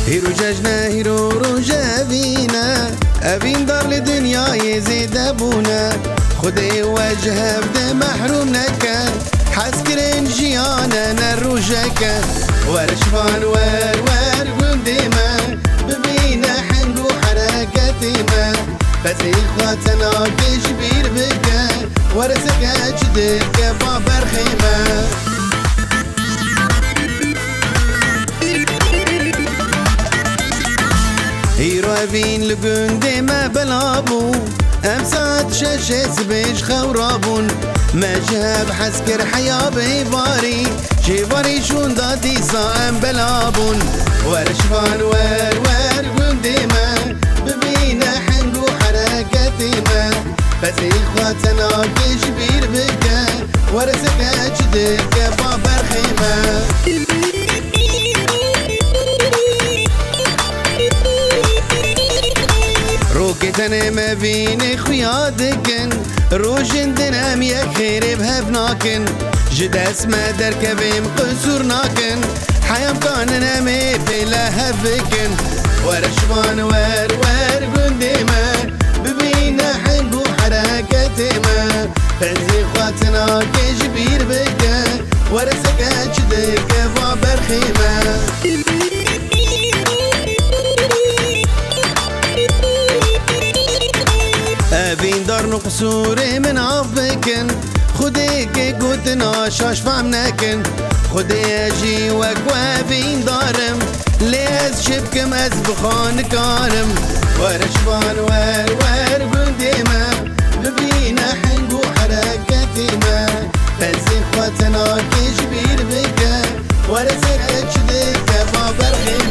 هيرو ججنا هيرو روجا بينا أبين دار لدنيا يزيد أبونا خدي وجهه بدا محرومنا كان حسكرين جيانا نروجك ورشفان ور قوم ديما ببينا حنقو حركاتي ما بس إخواتنا كشبير بكا ورسك أجدك بابر خيمة هيرو أبين لقون ديما بلابو أمسات شاشة سبيش خورابون ما جاب حسكر حيا بيباري جيباري شون دادي صائم بلابون ورشفان ور قوم ديما ببينا حنقو حركاتي ما بس إخواتنا كشبير بكا ورسك أجدك بابر خيمة روكتنا ما بين خيادكن روجن دنام يك خير بهفناكن جد اسمه دركبيم قصورناكن حيام كاننا مي بلا هفكن ورشفان ور قنديما ببينا حنبو حركتما فزي خواتنا كجبير بكا ورسك اجدك بابر خيمه أبين دار نقصوري من عفكن خديك قوتنا شاش فهمناكن خدي أجي وأبين دارم ليز شبكم أز بخان كارم ورشفان ور قنديما ببينا حنقو حركتي ما فزي خواتنا كجبير بكا ورسك أجدك بابر خيمة